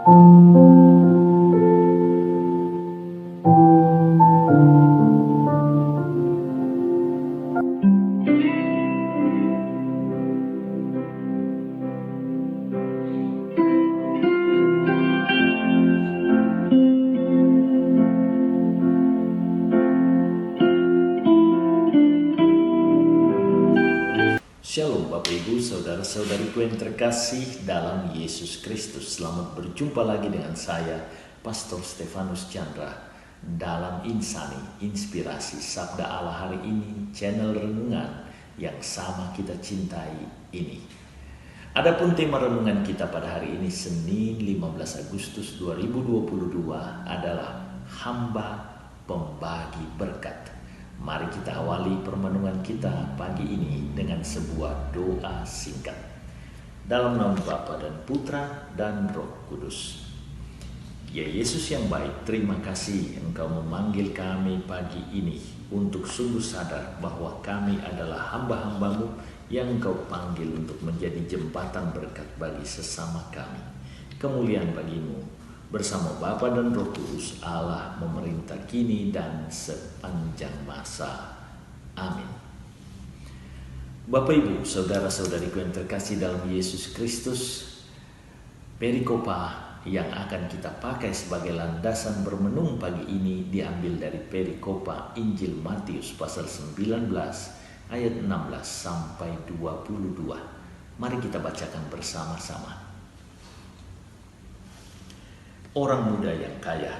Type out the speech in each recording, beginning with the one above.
Shalom Bapak Ibu, Saudara-saudariku yang terkasih dalam Yesus Kristus. Selamat berjumpa lagi dengan saya, Pastor Stefanus Chandra, dalam Insani, Inspirasi Sabda Allah hari ini, channel renungan yang sama kita cintai ini. Adapun tema renungan kita pada hari ini, Senin 15 Agustus 2022 adalah Hamba Pembagi Berkat. Mari kita awali permenungan kita pagi ini dengan sebuah doa singkat. Dalam nama Bapa dan Putra dan Roh Kudus. Ya Yesus yang baik, terima kasih Engkau memanggil kami pagi ini untuk sungguh sadar bahwa kami adalah hamba-hambamu yang Engkau panggil untuk menjadi jembatan berkat bagi sesama kami. Kemuliaan bagimu. Bersama Bapa dan Roh Kudus, Allah memerintah kini dan sepanjang masa. Amin. Bapak Ibu, saudara-saudariku yang terkasih dalam Yesus Kristus, perikopa yang akan kita pakai sebagai landasan bermenung pagi ini diambil dari perikopa Injil Matius pasal 19 ayat 16 sampai 22. Mari kita bacakan bersama-sama. Orang muda yang kaya.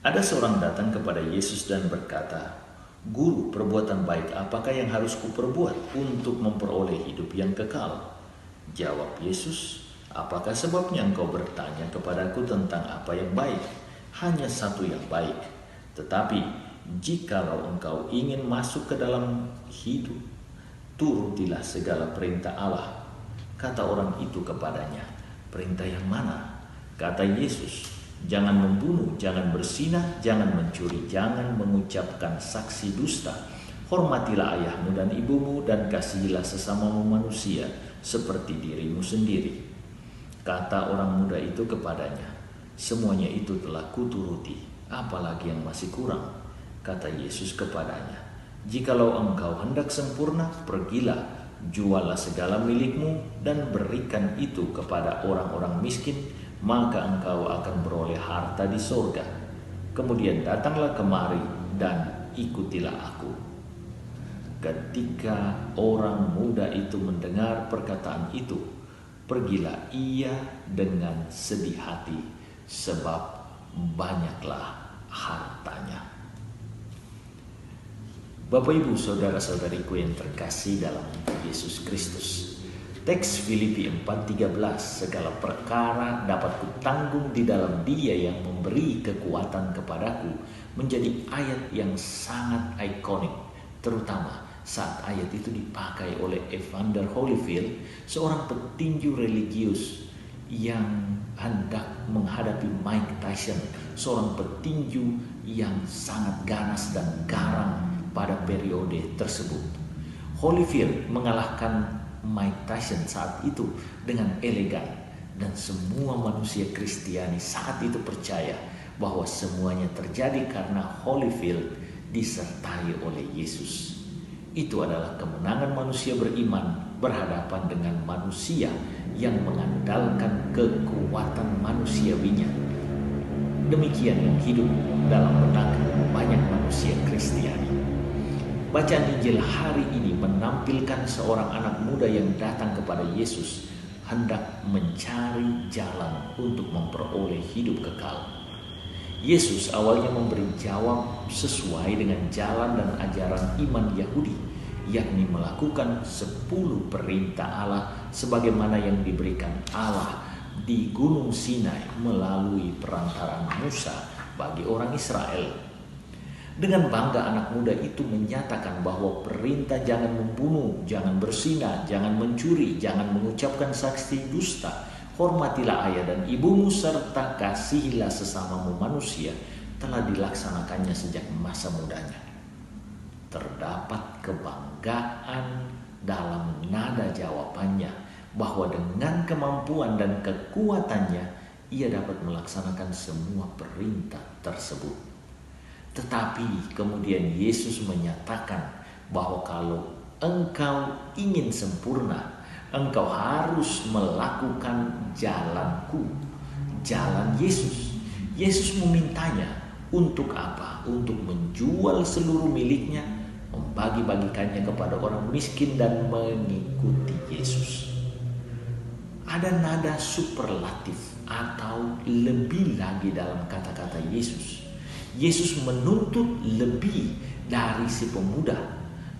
Ada seorang datang kepada Yesus dan berkata, "Guru, perbuatan baik apakah yang harus kuperbuat untuk memperoleh hidup yang kekal?" Jawab Yesus, "Apakah sebabnya engkau bertanya kepadaku tentang apa yang baik? Hanya satu yang baik. Tetapi jikalau engkau ingin masuk ke dalam hidup, turutilah segala perintah Allah." Kata orang itu kepadanya, "Perintah yang mana?" Kata Yesus, "Jangan membunuh, jangan berzinah, jangan mencuri, jangan mengucapkan saksi dusta. Hormatilah ayahmu dan ibumu dan kasihilah sesamamu manusia seperti dirimu sendiri." Kata orang muda itu kepadanya, "Semuanya itu telah kuturuti, apalagi yang masih kurang?" Kata Yesus kepadanya, "Jikalau engkau hendak sempurna, pergilah, jualah segala milikmu dan berikan itu kepada orang-orang miskin, maka engkau akan beroleh harta di sorga. Kemudian datanglah kemari dan ikutilah aku." Ketika orang muda itu mendengar perkataan itu, pergilah ia dengan sedih hati, sebab banyaklah hartanya. Bapak Ibu, saudara-saudariku yang terkasih dalam Yesus Kristus. Teks Filipi 4:13, "Segala perkara dapat kutanggung di dalam Dia yang memberi kekuatan kepadaku," menjadi ayat yang sangat ikonik, terutama saat ayat itu dipakai oleh Evander Holyfield, seorang petinju religius yang hendak menghadapi Mike Tyson, seorang petinju yang sangat ganas dan garang pada periode tersebut. Holyfield mengalahkan Mike Tyson saat itu dengan elegan, dan semua manusia Kristiani saat itu percaya bahwa semuanya terjadi karena Holyfield disertai oleh Yesus. Itu adalah kemenangan manusia beriman berhadapan dengan manusia yang mengandalkan kekuatan manusiawinya. Demikian yang hidup dalam benak banyak manusia Kristiani. Bacaan Injil hari ini menampilkan seorang anak muda yang datang kepada Yesus hendak mencari jalan untuk memperoleh hidup kekal. Yesus awalnya memberi jawab sesuai dengan jalan dan ajaran iman Yahudi, yakni melakukan 10 perintah Allah sebagaimana yang diberikan Allah di Gunung Sinai melalui perantaraan Musa bagi orang Israel. Dengan bangga anak muda itu menyatakan bahwa perintah jangan membunuh, jangan berzinah, jangan mencuri, jangan mengucapkan saksi dusta, hormatilah ayah dan ibumu serta kasihilah sesamamu manusia telah dilaksanakannya sejak masa mudanya. Terdapat kebanggaan dalam nada jawabannya bahwa dengan kemampuan dan kekuatannya ia dapat melaksanakan semua perintah tersebut. Tetapi kemudian Yesus menyatakan bahwa kalau engkau ingin sempurna, engkau harus melakukan jalanku, jalan Yesus. Yesus memintanya untuk apa? Untuk menjual seluruh miliknya, membagi-bagikannya kepada orang miskin dan mengikuti Yesus. Ada nada superlatif atau lebih lagi dalam kata-kata Yesus. Yesus menuntut lebih dari si pemuda.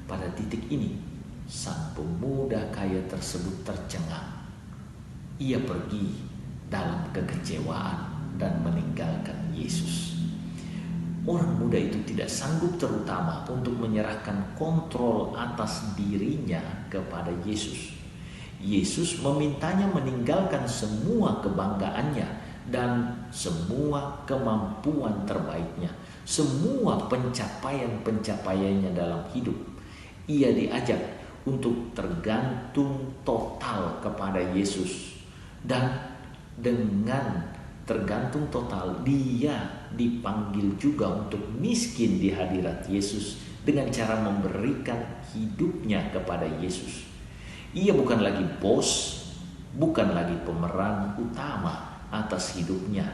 Pada titik ini, sang pemuda kaya tersebut tercengang. Ia pergi dalam kekecewaan dan meninggalkan Yesus. Orang muda itu tidak sanggup terutama untuk menyerahkan kontrol atas dirinya kepada Yesus. Yesus memintanya meninggalkan semua kebanggaannya dan semua kemampuan terbaiknya, semua pencapaian-pencapaiannya dalam hidup. Ia diajak untuk tergantung total kepada Yesus, dan dengan tergantung total dia dipanggil juga untuk miskin di hadirat Yesus dengan cara memberikan hidupnya kepada Yesus. Ia bukan lagi bos, bukan lagi pemeran utama atas hidupnya.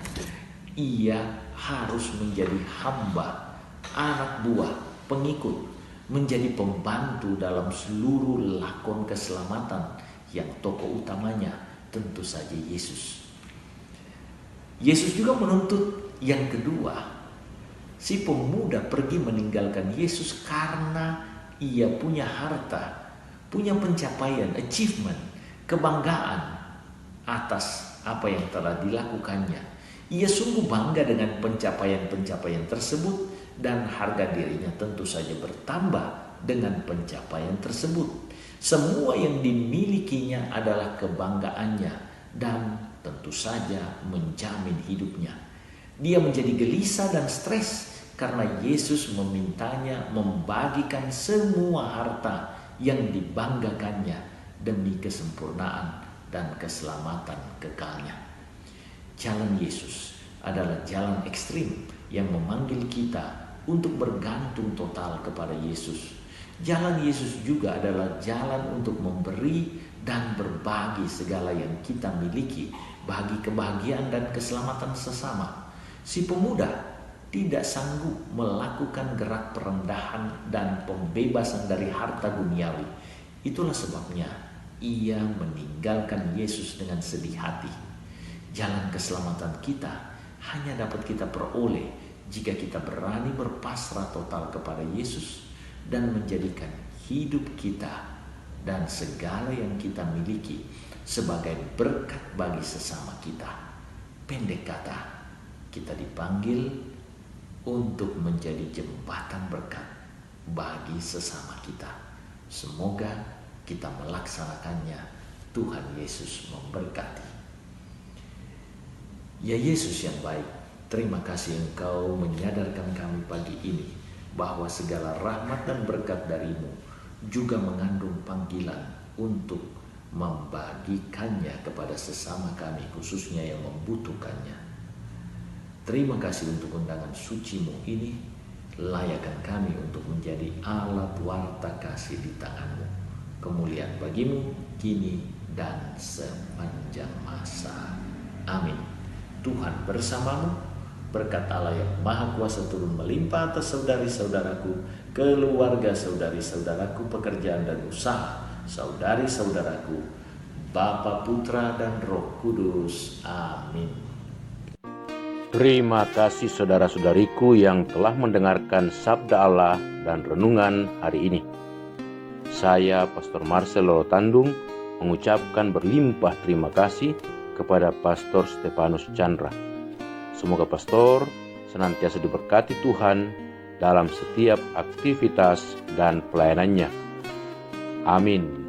Ia harus menjadi hamba, anak buah, pengikut, menjadi pembantu dalam seluruh lakon keselamatan yang tokoh utamanya tentu saja Yesus. Yesus juga menuntut yang kedua. Si pemuda pergi meninggalkan Yesus karena ia punya harta, punya pencapaian, achievement, kebanggaan atas apa yang telah dilakukannya. Ia sungguh bangga dengan pencapaian-pencapaian tersebut dan harga dirinya tentu saja bertambah dengan pencapaian tersebut. Semua yang dimilikinya adalah kebanggaannya dan tentu saja menjamin hidupnya. Dia menjadi gelisah dan stres karena Yesus memintanya membagikan semua harta yang dibanggakannya demi kesempurnaan dan keselamatan kekalnya. Jalan Yesus adalah jalan ekstrim yang memanggil kita untuk bergantung total kepada Yesus. Jalan Yesus juga adalah jalan untuk memberi dan berbagi segala yang kita miliki bagi kebahagiaan dan keselamatan sesama. Si pemuda tidak sanggup melakukan gerak perendahan dan pembebasan dari harta duniawi. Itulah sebabnya ia meninggalkan Yesus dengan sedih hati. Jalan keselamatan kita hanya dapat kita peroleh jika kita berani berpasrah total kepada Yesus dan menjadikan hidup kita dan segala yang kita miliki sebagai berkat bagi sesama kita. Pendek kata, kita dipanggil untuk menjadi jembatan berkat bagi sesama kita. Semoga kita melaksanakannya. Tuhan Yesus memberkati. Ya Yesus yang baik, terima kasih Engkau menyadarkan kami pagi ini bahwa segala rahmat dan berkat dari-Mu juga mengandung panggilan untuk membagikannya kepada sesama kami, khususnya yang membutuhkannya. Terima kasih untuk undangan suci-Mu ini. Layakkan kami untuk menjadi alat warta kasih di tangan-Mu. Kemuliaan bagi-Mu kini dan sepanjang masa. Amin. Tuhan bersamamu. Berkat Allah yang Maha Kuasa turun melimpah atas saudari-saudaraku, keluarga saudari-saudaraku, pekerjaan dan usaha saudari-saudaraku, Bapa, Putra, dan Roh Kudus. Amin. Terima kasih saudara-saudariku yang telah mendengarkan sabda Allah dan renungan hari ini. Saya Pastor Marcel Lorotandung mengucapkan berlimpah terima kasih kepada Pastor Stefanus Chandra. Semoga Pastor senantiasa diberkati Tuhan dalam setiap aktivitas dan pelayanannya. Amin.